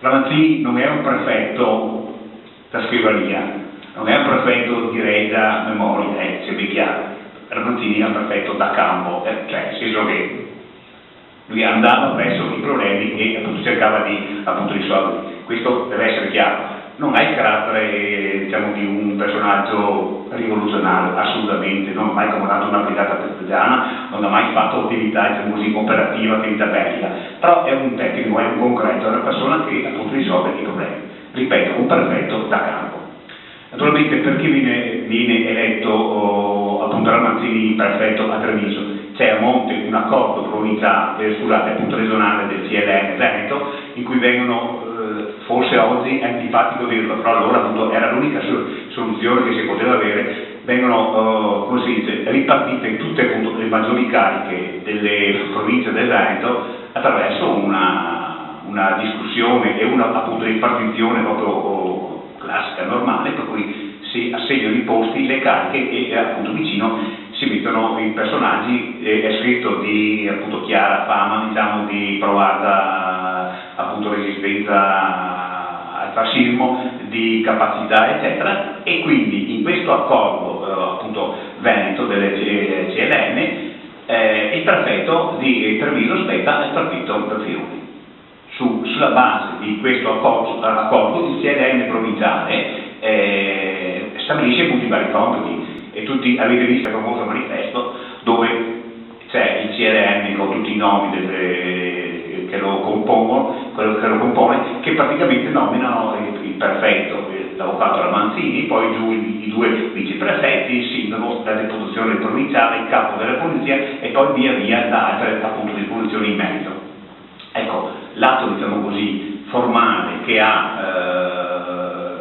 Ramazzini non è un prefetto da scrivania, non è un prefetto direi da memoria, sia ben chiaro. Ramazzini è un prefetto da campo, cioè nel senso che lui andava presso i problemi e appunto cercava di risolverli. Questo deve essere chiaro. Non ha il carattere diciamo di un personaggio rivoluzionario, assolutamente, non ha mai comandato una brigata partigiana, non ha mai fatto attività diciamo così, operativa, attività bellica, però è un tecnico, è un concreto, è una persona che appunto risolve i problemi. Ripeto, un prefetto da campo. Naturalmente per chi viene eletto appunto Ramazzini prefetto a Treviso, c'è a monte un accordo provinciale, appunto regionale del CLN Veneto, in cui vengono, forse oggi è antipatico dirlo, però allora appunto era l'unica soluzione che si poteva avere, vengono, come si dice, ripartite in tutte appunto le maggiori cariche delle province del Veneto attraverso una discussione e una appunto ripartizione proprio classica, normale, per cui si assegnano i posti, le cariche e appunto vicino si mettono i personaggi, è scritto di appunto chiara fama, diciamo di provata appunto resistenza al fascismo, di capacità eccetera, e quindi in questo accordo appunto Veneto delle CLN il prefetto di Treviso spetta al partito da Friuli. Sulla base di questo accordo il CLN provinciale stabilisce appunto i vari compiti, e tutti avete visto il famoso manifesto dove c'è il CLN con tutti i nomi che lo compone, che praticamente nominano il prefetto, l'avvocato Ramazzini, poi giù i due viceprefetti, il sindaco, la deputazione provinciale, il capo della polizia e poi via via da altre appunto disposizioni in merito. Ecco, l'atto diciamo così formale che ha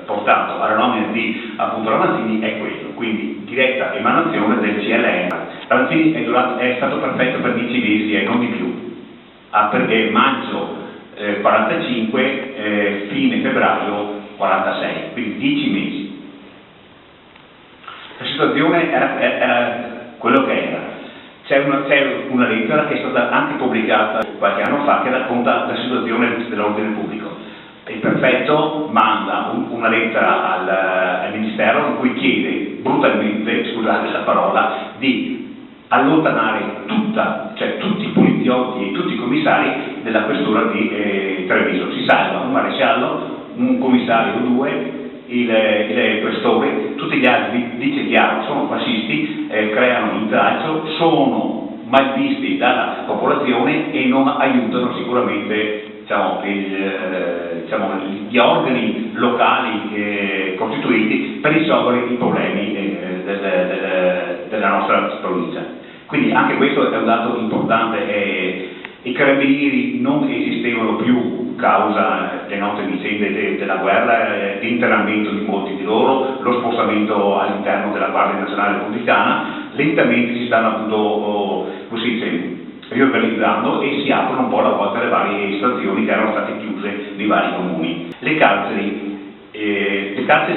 portato alla nomina di appunto Ramazzini è quello, quindi diretta emanazione del CLN. Ramazzini è stato prefetto per 10 mesi e non di più, perché maggio 45, fine febbraio 46, quindi 10 mesi. La situazione era quello che era. C'è una lettera che è stata anche pubblicata qualche anno fa che racconta la situazione dell'ordine pubblico. Il prefetto manda una lettera al Ministero in cui chiede brutalmente, scusate la parola, di allontanare tutti i poliziotti e tutti i commissari della questura di Treviso. Si salva un maresciallo, un commissario o due, il questore, tutti gli altri, dice chiaro, sono fascisti, creano intralcio, sono mal visti dalla popolazione e non aiutano sicuramente gli organi locali costituiti per risolvere i problemi della nostra provincia. Quindi anche questo è un dato importante. I carabinieri non esistevano più causa le note vicende della guerra, l'internamento di molti di loro, lo spostamento all'interno della Guardia Nazionale Repubblicana. Lentamente si stanno appunto, riorganizzando e si aprono un po' alla volta le varie stazioni che erano state chiuse nei vari comuni. Le carceri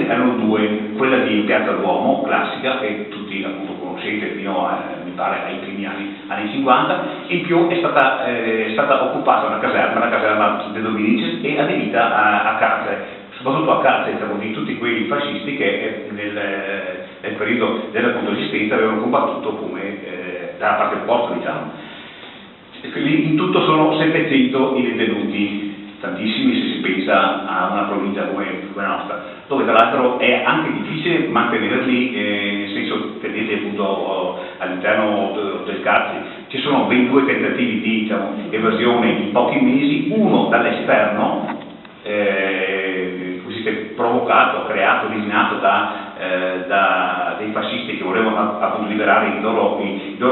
erano due, quella di Piazza Duomo, classica, che tutti appunto conoscete fino mi pare ai primi anni 50, in più è stata occupata una caserma, la caserma De Dominici, e adibita a carcere, soprattutto a carcere di tutti quei fascisti che nel periodo della controristenza avevano combattuto come dalla parte opposta, diciamo. In tutto sono 700 i detenuti, tantissimi se si pensa a una provincia come la nostra, dove tra l'altro è anche difficile mantenerli, nel senso che vedete appunto all'interno del carcere ci sono ben 2 tentativi di evasione in pochi mesi, uno dall'esterno, così provocato, creato, disegnato dei fascisti che volevano appunto liberare i loro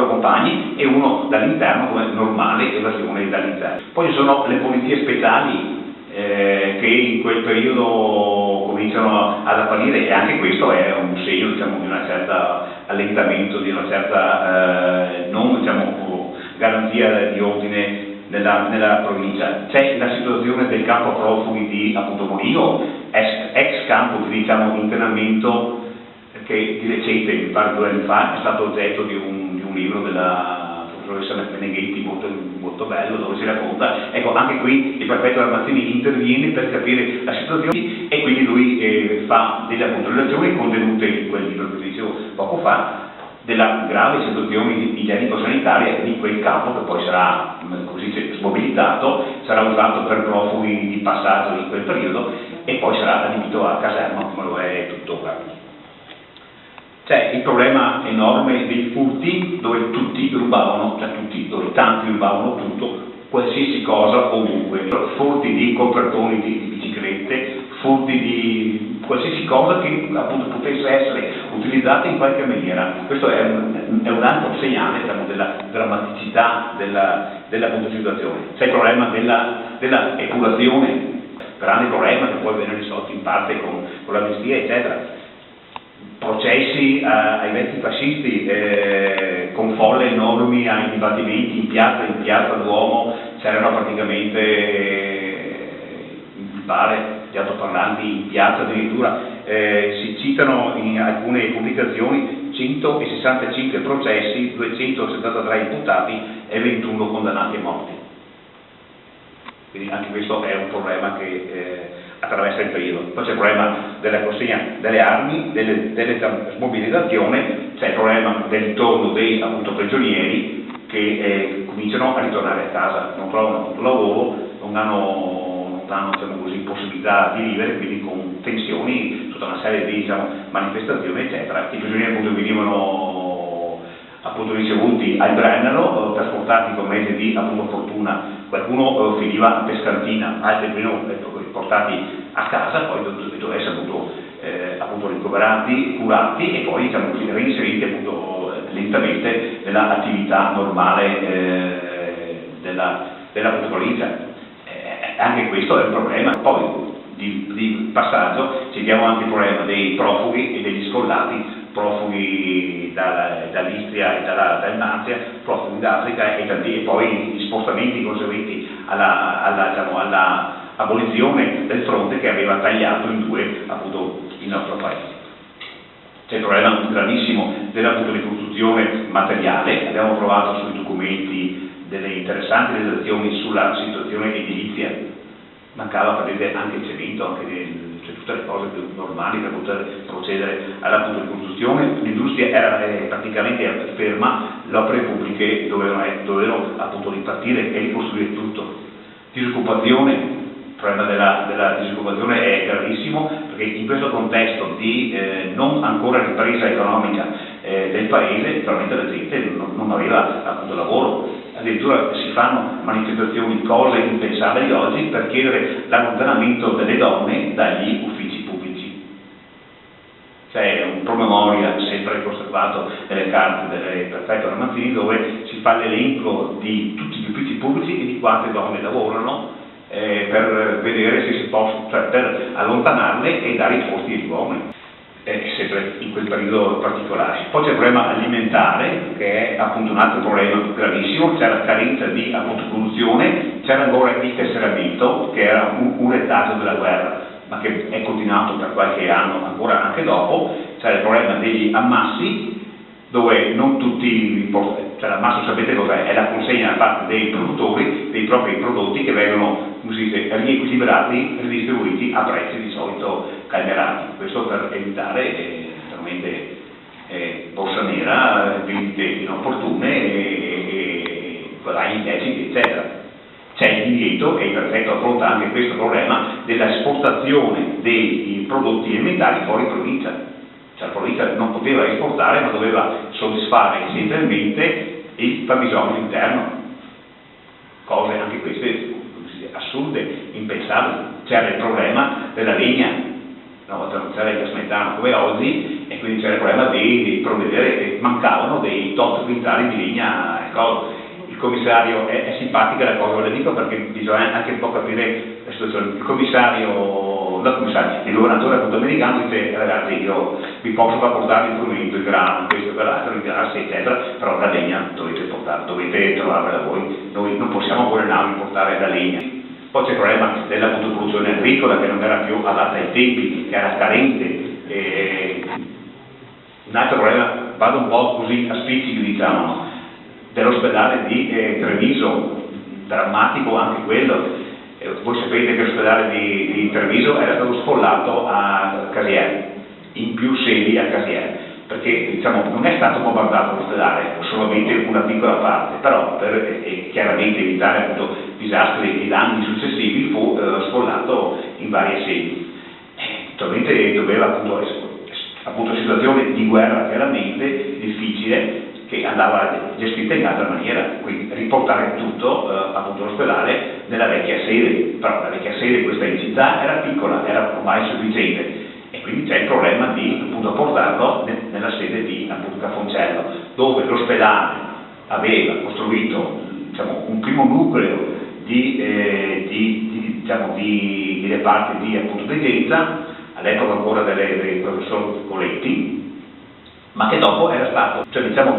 compagni, e uno dall'interno come normale evasione dall'interno. Poi ci sono le polizie speciali che in quel periodo cominciano ad apparire, e anche questo è un segno di una certa allentamento, di una certa garanzia di ordine nella provincia. C'è la situazione del campo profughi di appunto Monio, ex campo di internamento, che di recente, mi pare 2 anni fa, è stato oggetto di un libro della professore Meneghetti, molto, molto bello, dove si racconta, ecco, anche qui il prefetto Armazzini interviene per capire la situazione e quindi lui fa delle appunto relazioni contenute in quel libro che dicevo poco fa, della grave situazione igienico-sanitaria di quel campo che poi sarà, così smobilitato, sarà usato per profughi di passaggio in quel periodo e poi sarà adibito a caserma come lo è tuttora. C'è il problema enorme dei furti dove tutti rubavano, cioè tutti, dove tanti rubavano tutto, qualsiasi cosa, ovunque. Furti di copertoni di biciclette, furti di qualsiasi cosa che appunto potesse essere utilizzata in qualche maniera. Questo è un altro segnale, diciamo, della drammaticità della situazione. C'è il problema della epurazione, grande problema che poi viene risolto in parte con l'amnistia, eccetera. Processi ai vecchi fascisti con folle enormi ai dibattimenti in piazza Duomo, c'erano praticamente, mi pare, gli altoparlanti in piazza addirittura, si citano in alcune pubblicazioni 165 processi, 273 imputati e 21 condannati e morti. Quindi anche questo è un problema che attraversa il periodo. Poi c'è il problema della consegna delle armi, delle smobilizzazione, c'è il problema del ritorno dei appunto prigionieri che cominciano a ritornare a casa, non trovano appunto lavoro, non hanno diciamo così, possibilità di vivere, quindi con tensioni, tutta una serie di manifestazioni eccetera. I prigionieri appunto venivano appunto ricevuti al Brennero, trasportati con mezzi di appunto fortuna, qualcuno finiva a Pescantina, altri venivano portati a casa, poi dovevano essere appunto ricoverati, curati e poi reinseriti appunto lentamente nell'attività normale della provincia. Anche questo è un problema. Poi di passaggio citiamo anche il problema dei profughi e degli sfollati, profughi dall'Istria e dal Nazia, profughi d'Africa e poi gli spostamenti conseguenti alla abolizione del fronte che aveva tagliato in due appunto il nostro paese. C'è il problema gravissimo della ricostruzione materiale. Abbiamo trovato sui documenti delle interessanti relazioni sulla situazione edilizia, mancava per vedere anche il cemento, anche cioè tutte le cose più normali per poter procedere alla ricostruzione. L'industria era praticamente ferma, le opere pubbliche dovevano appunto ripartire e ricostruire tutto. Disoccupazione, il problema della disoccupazione è gravissimo perché in questo contesto di non ancora ripresa economica del paese, veramente la gente non aveva appunto lavoro. Addirittura si fanno manifestazioni, cose impensabili oggi per chiedere l'allontanamento delle donne dagli uffici pubblici. C'è un promemoria sempre conservato nelle carte del prefetto Armazzini dove si fa l'elenco di tutti gli uffici pubblici e di quante donne lavorano per vedere se si possono, cioè per allontanarle e dare i posti agli uomini. Sempre in quel periodo particolare. Poi c'è il problema alimentare che è appunto un altro problema gravissimo, c'è la carenza di appunto produzione, c'era ancora il tesseramento che era un retaggio della guerra ma che è continuato per qualche anno ancora anche dopo. C'è il problema degli ammassi dove non tutti, cioè l'ammasso sapete cos'è? È la consegna da parte dei produttori dei propri prodotti che vengono, come si dice, riequilibrati, ridistribuiti a prezzi di solito calmierati. Questo per evitare veramente borsa nera, vendite inopportune e guadagni illeciti, eccetera. C'è il divieto, e il prefetto affronta anche questo problema, della esportazione dei prodotti alimentari fuori provincia. Cioè la provincia non poteva esportare ma doveva soddisfare essenzialmente il fabbisogno interno. Cose anche queste assurde, impensabili. C'era il problema della legna, una volta non c'era il gas metano come oggi e quindi c'era il problema di provvedere, mancavano dei tot quintali di legna. Il commissario è simpatica la cosa, ve la dico perché bisogna anche un po' capire la situazione. Il governatore appunto americano dice ragazzi io vi posso far portare il frumento, il grano, questo e quell'altro, il gas eccetera, però la legna dovete portare, dovete trovarla voi, noi non possiamo con le navi portare la legna. Poi c'è il problema della produzione agricola che non era più adatta ai tempi, che era carente. Un altro problema, vado un po' così a spizzichi diciamo, dell'ospedale di Treviso, drammatico anche quello. Voi sapete che l'ospedale di Treviso era stato sfollato a Casier, in più sedi a Casier, perché diciamo, non è stato bombardato l'ospedale, solamente una piccola parte, però per chiaramente evitare appunto disastri e danni successivi fu sfollato in varie sedi. Naturalmente doveva appunto situazione di guerra veramente difficile, che andava gestita in altra maniera, quindi riportare tutto appunto all'ospedale nella vecchia sede, però la vecchia sede questa in città era piccola, era ormai sufficiente, e quindi c'è il problema di appunto portarlo nella sede di appunto Cafoncello, dove l'ospedale aveva costruito diciamo, un primo nucleo di reparti di appunto degenza, all'epoca ancora del professor Coletti, ma che dopo era stato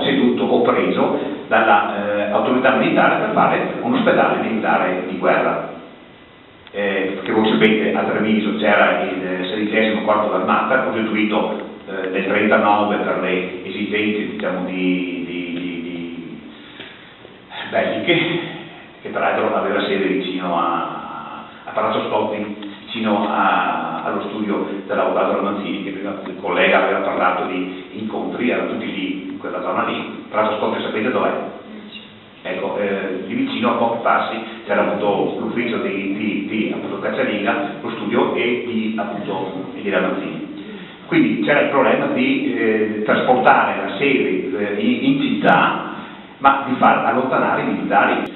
ceduto o preso dall'autorità militare per fare un ospedale militare di guerra. Perché voi sapete, a Treviso c'era il 16° Corpo d'Armata, costituito nel 1939 per le esigenze belliche, che tra l'altro aveva sede vicino a Palazzo Scotti, vicino allo studio dell'avvocato Ramanzini, che prima il collega aveva parlato di incontri, erano tutti lì, in quella zona lì. Palazzo Scotti sapete dov'è? Ecco, lì vicino a pochi passi c'era appunto l'ufficio di appunto Caccialinga, lo studio e di Ramanzini. Quindi c'era il problema di trasportare la sede in città, ma di far allontanare i militari.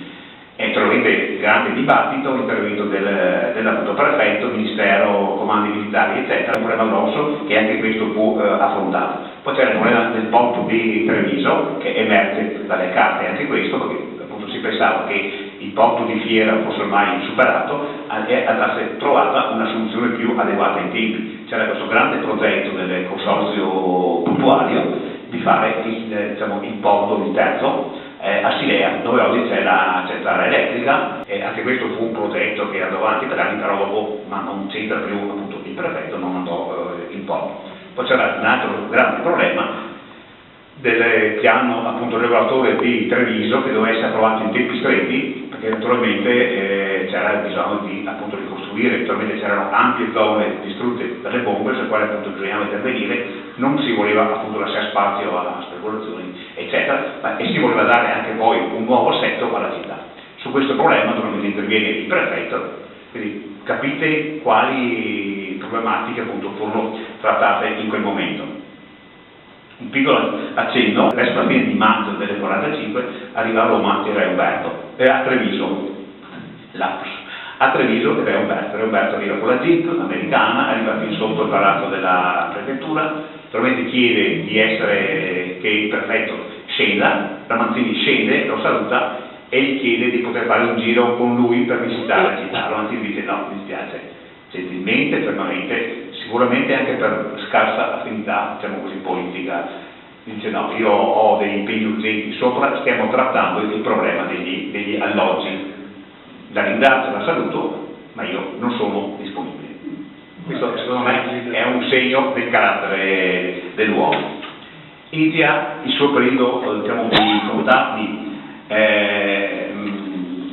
E naturalmente grande dibattito, intervento del prefetto, ministero, comandi militari, eccetera, un problema grosso che anche questo fu affrontato. Poi c'era il problema del porto di Treviso, che emerge dalle carte anche questo, perché appunto si pensava che il porto di Fiera fosse ormai superato e andasse trovata una soluzione più adeguata ai tempi. C'era questo grande progetto del consorzio portuario di fare il porto di Terzo, a Silea, dove oggi c'è la centrale elettrica, e anche questo fu un progetto che andò avanti per anni, però dopo, ma non c'entra più appunto il prefetto, non andò in porto. Poi c'era un altro grande problema del piano appunto regolatore di Treviso, che doveva essere approvato in tempi stretti, perché naturalmente c'era il bisogno di appunto ricostruire, naturalmente c'erano ampie zone distrutte dalle bombe, sulle quali appunto bisognava intervenire, non si voleva appunto lasciare spazio a speculazioni, eccetera, e si voleva dare anche poi un nuovo assetto alla città. Su questo problema naturalmente interviene il prefetto, quindi capite quali problematiche appunto furono trattate in quel momento. Un piccolo accenno, verso la fine di maggio del 1945 arriva a Roma il re Umberto, a Treviso, a Treviso il re Umberto arriva con la jeep americana, arriva fin sotto il palazzo della prefettura, naturalmente chiede che il prefetto scenda, Ramanzini scende, lo saluta e gli chiede di poter fare un giro con lui per visitare la città. Ramanzini dice no, mi dispiace, gentilmente, fermamente, sicuramente anche per scarsa affinità, diciamo così, politica, dice no, io ho degli impegni urgenti sopra, stiamo trattando il problema degli alloggi, la ringrazio, la saluto, ma io non sono disponibile. Questo secondo me è un segno del carattere dell'uomo. Inizia il suo periodo di contatti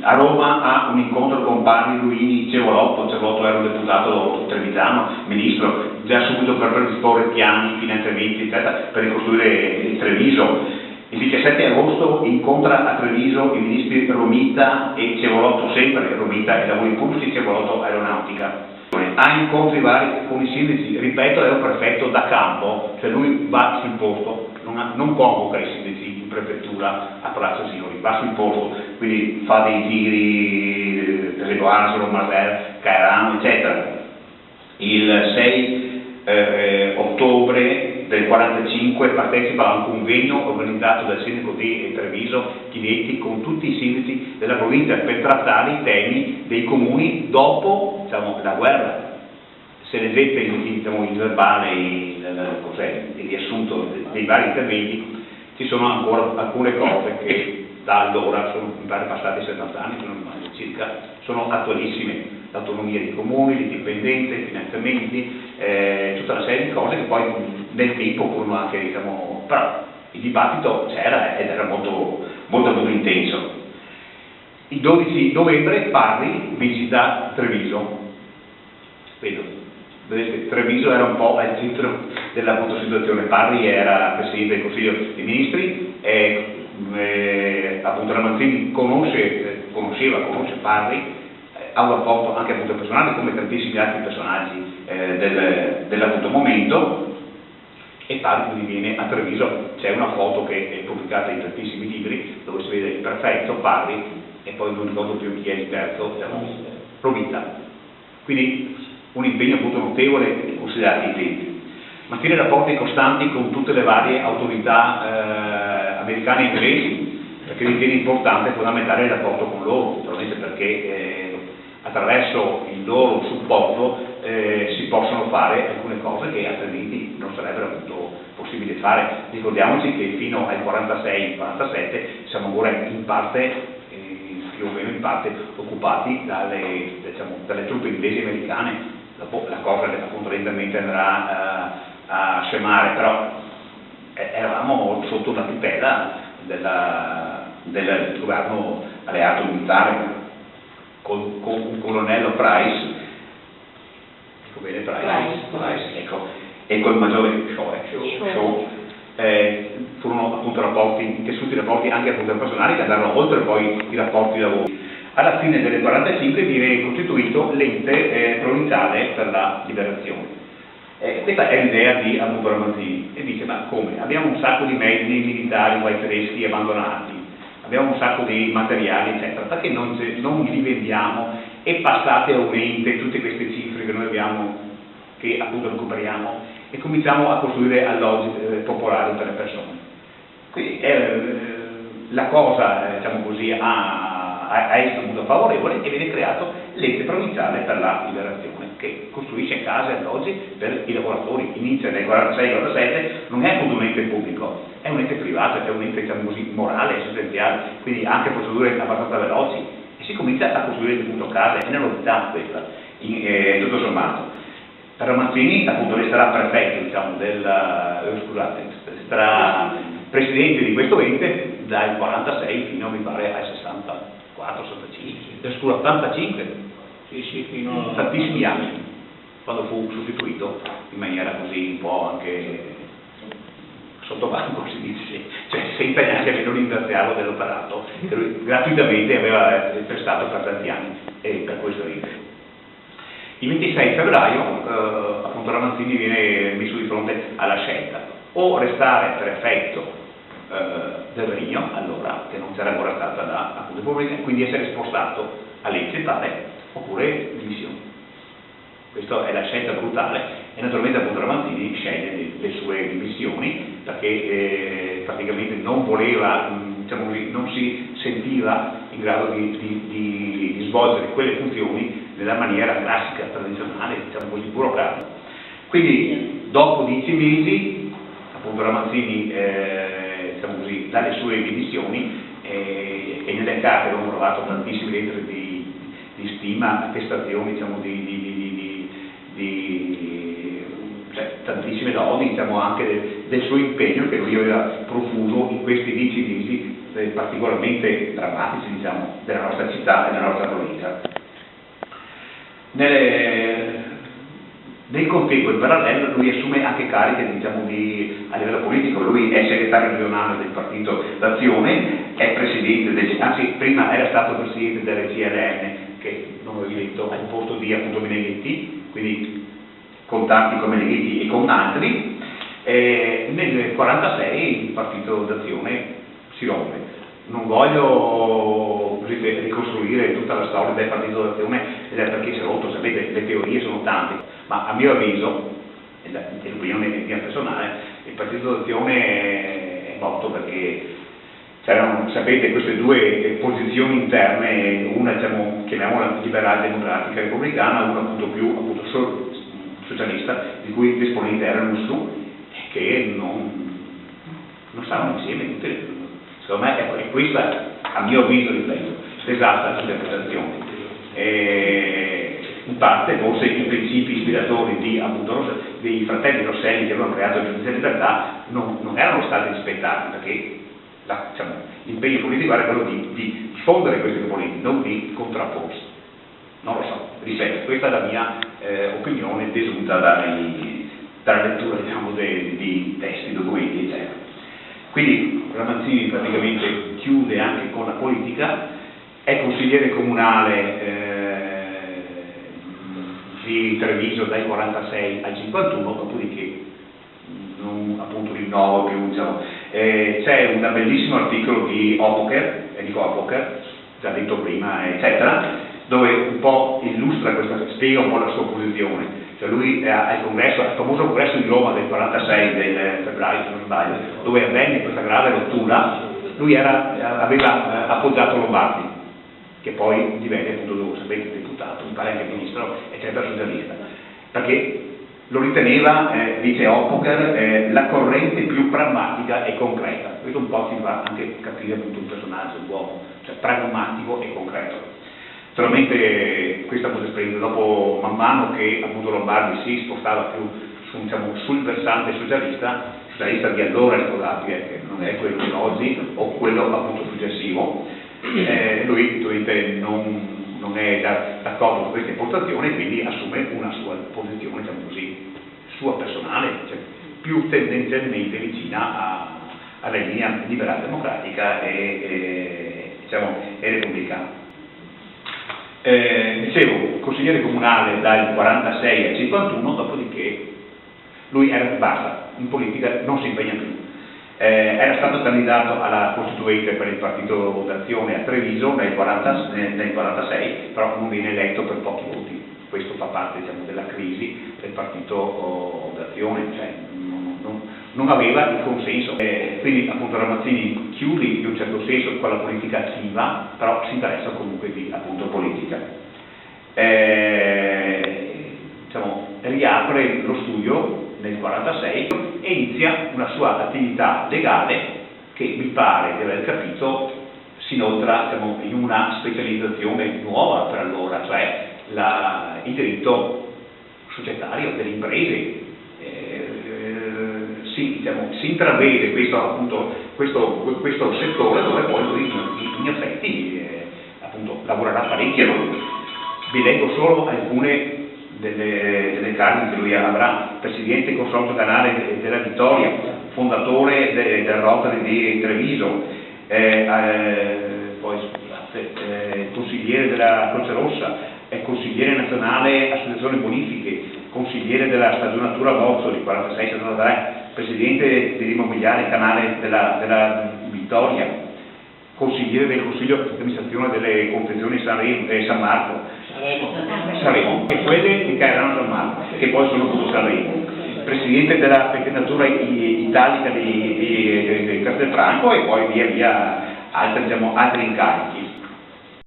a Roma, ha un incontro con Parri, Luini, Cevolotto era un deputato trevigiano, ministro, già subito per predisporre piani, finanziamenti, eccetera, per ricostruire il Treviso. Il 17 agosto incontra a Treviso i ministri Romita e Cevolotto, sempre Romita e lavori pubblici, Cevolotto aeronautica. Ha incontri vari con i sindaci, ripeto, è un prefetto da campo, cioè lui va sul posto, non convoca i sindaci in prefettura a Palazzo Sivoli, va sul posto, quindi fa dei giri, Pesego Asolo, Maser, Caerano, eccetera. Il 6 ottobre del 1945 partecipa a un convegno organizzato dal sindaco di Treviso, Chinetti, con tutti i sindaci della provincia per trattare i temi dei comuni dopo la guerra. Se leggete il verbale, il riassunto dei vari interventi, ci sono ancora alcune cose che da allora sono passati 70 anni, circa, sono attualissime. L'autonomia dei comuni, l'indipendenza, i finanziamenti, tutta una serie di cose che poi nel tempo furono anche, però il dibattito c'era ed era molto, molto intenso. Il 12 novembre Parri visita Treviso. Vedete, Treviso era un po' al centro della situazione. Parri era Presidente del Consiglio dei Ministri e appunto Ramazzini conosce Parri, ha un rapporto anche appunto personale come tantissimi altri personaggi dell'appunto momento, e Parri quindi viene a Treviso. C'è una foto che è pubblicata in tantissimi libri dove si vede il prefetto Parri e poi non ricordo più chi è il terzo, Romita. Quindi un impegno appunto notevole considerati i tempi. Mantiene rapporti costanti con tutte le varie autorità americane e inglesi, perché ritiene importante e fondamentale il rapporto con loro, naturalmente perché attraverso il loro supporto si possono fare alcune cose che altrimenti non sarebbero appunto possibili fare. Ricordiamoci che fino al 46-47 siamo ancora in parte, più o meno in parte, occupati dalle truppe inglesi e americane. La cosa che appunto lentamente andrà a scemare, però eravamo sotto la tutela del governo alleato militare con un colonnello Price, dico bene Price, ecco, e col maggiore Shaw. Furono appunto tessuti rapporti anche appunto personali che andarono oltre poi i rapporti di lavoro. Alla fine del 1945 viene costituito l'ente provinciale per la liberazione. Questa è l'idea di appunto Ramazzini, e dice: ma come? Abbiamo un sacco di mezzi militari guai tedeschi abbandonati, abbiamo un sacco di materiali eccetera, perché non li vendiamo e passate a un ente tutte queste cifre che noi abbiamo, che appunto recuperiamo, e cominciamo a costruire alloggi popolari per le persone. Quindi la cosa, diciamo così, ha molto favorevole, e viene creato l'ente provinciale per la liberazione, che costruisce case e alloggi per i lavoratori. Inizia nel 46-47, non è appunto un ente pubblico, è un ente privato, è un ente, diciamo così, morale, esistenziale, quindi anche procedure abbastanza veloci, e si comincia a costruire appunto case. È una novità questa, tutto sommato. Per Ramazzini appunto resterà prefetto, diciamo, sarà presidente di questo ente dal 46 fino, mi pare, al 64, 65, 85, fino a tantissimi anni, quando fu sostituito in maniera così un po' anche sottobanco, si dice, cioè senza neanche almeno ringraziarlo dell'operato che lui gratuitamente aveva prestato per tanti anni, e per questo ringraziamo. Il 26 febbraio appunto Ramazzini viene messo di fronte alla scelta: o restare prefetto del Regno, allora, che non c'era ancora stata la Repubblica, quindi essere spostato a legge tale, oppure dimissioni. Questa è la scelta brutale, e naturalmente appunto Ramazzini sceglie le sue dimissioni perché praticamente non voleva, diciamo così, non si sentiva in grado di svolgere quelle funzioni nella maniera classica, tradizionale, diciamo così, burocratica. Quindi dopo 10 mesi appunto Ramazzini diciamo così, dà le sue dimissioni, e nelle carte abbiamo trovato tantissime lettere di stima, attestazioni, diciamo, cioè, tantissime lodi, diciamo, anche del suo impegno che lui aveva profuso in questi 10 mesi particolarmente drammatici, diciamo, della nostra città e della nostra provincia. Nel contempo, in parallelo, lui assume anche cariche, diciamo, a livello politico. Lui è segretario regionale del Partito d'Azione, è presidente anzi prima era stato presidente delle CLN, che non ho eletto al posto di appunto Meneghetti, quindi contatti con Meneghetti e con altri. Nel 1946 il Partito d'Azione si rompe. Non voglio così ricostruire tutta la storia del Partito d'Azione perché si è rotto, sapete, le teorie sono tante, ma a mio avviso, e l'opinione mia personale, il Partito d'Azione è morto perché c'erano, sapete, queste due posizioni interne, una, diciamo, chiamiamola liberale democratica repubblicana, una appunto più appunto socialista, di cui gli esponenti erano su, che non stavano insieme. Secondo me è questa, a mio avviso, ripeto, l'esatta interpretazione. In parte forse i principi ispiratori dei fratelli Rosselli che avevano creato Giustizia e Libertà non erano stati rispettati, perché l'impegno politico era quello di diffondere questi componenti, non di contrapporsi. Non lo so, ripeto, questa è la mia opinione desunta dalla lettura di testi, documenti, eccetera. Quindi Ramazzini praticamente chiude anche con la politica, è consigliere comunale di Treviso dal 46 al 51, dopodiché non appunto rinnovo più, c'è un bellissimo articolo di Enrico Opoker, già detto prima, eccetera, dove un po' illustra spiega un po' la sua posizione. Cioè lui al famoso congresso di Roma del 46, del febbraio se non sbaglio, dove avvenne questa grave rottura, lui aveva appoggiato Lombardi, che poi divenne appunto, lo sapete, deputato, mi pare anche ministro, eccetera, socialista, perché lo riteneva, dice Opoker, la corrente più pragmatica e concreta. Questo un po' ci fa anche capire appunto il personaggio, l'uomo, cioè pragmatico e concreto. Naturalmente questa fu l'esperienza dopo, man mano che appunto Lombardi si spostava più sul versante socialista di allora, scusate, che non è quello di oggi o quello appunto successivo, lui non è d'accordo su queste impostazioni e quindi assume una sua posizione, sua personale, più tendenzialmente vicina alla linea liberal democratica e repubblicana. Dicevo, consigliere comunale dal 46 al 51, dopodiché lui basta, in politica non si impegna più. Era stato candidato alla Costituente per il partito d'Azione a Treviso nel 46, però non viene eletto per pochi voti. Questo fa parte della crisi del partito d'Azione, non aveva il consenso. Quindi appunto Ramazzini chiude in un certo senso con la politica attiva, però si interessa comunque di appunto politica. Riapre lo studio nel 46 e inizia una sua attività legale che mi pare di aver capito si inoltra in una specializzazione nuova per allora, cioè il diritto societario delle imprese. Si intravede questo settore dove poi lui in effetti appunto lavorerà parecchio. Vi leggo solo alcune delle cariche che lui avrà: presidente consortio canale della Vittoria, fondatore della Rotary di Treviso, poi consigliere della Croce Rossa, consigliere nazionale associazioni bonifiche, consigliere della stagionatura Bozzoli 46-73, presidente dell'immobiliare canale della Vittoria, consigliere del consiglio di amministrazione delle confezioni San Marco, Sanremo, e quelle che erano San Marco, che poi sono appunto Sanremo, presidente della pettinatura italica di Castelfranco e poi via via altri incarichi.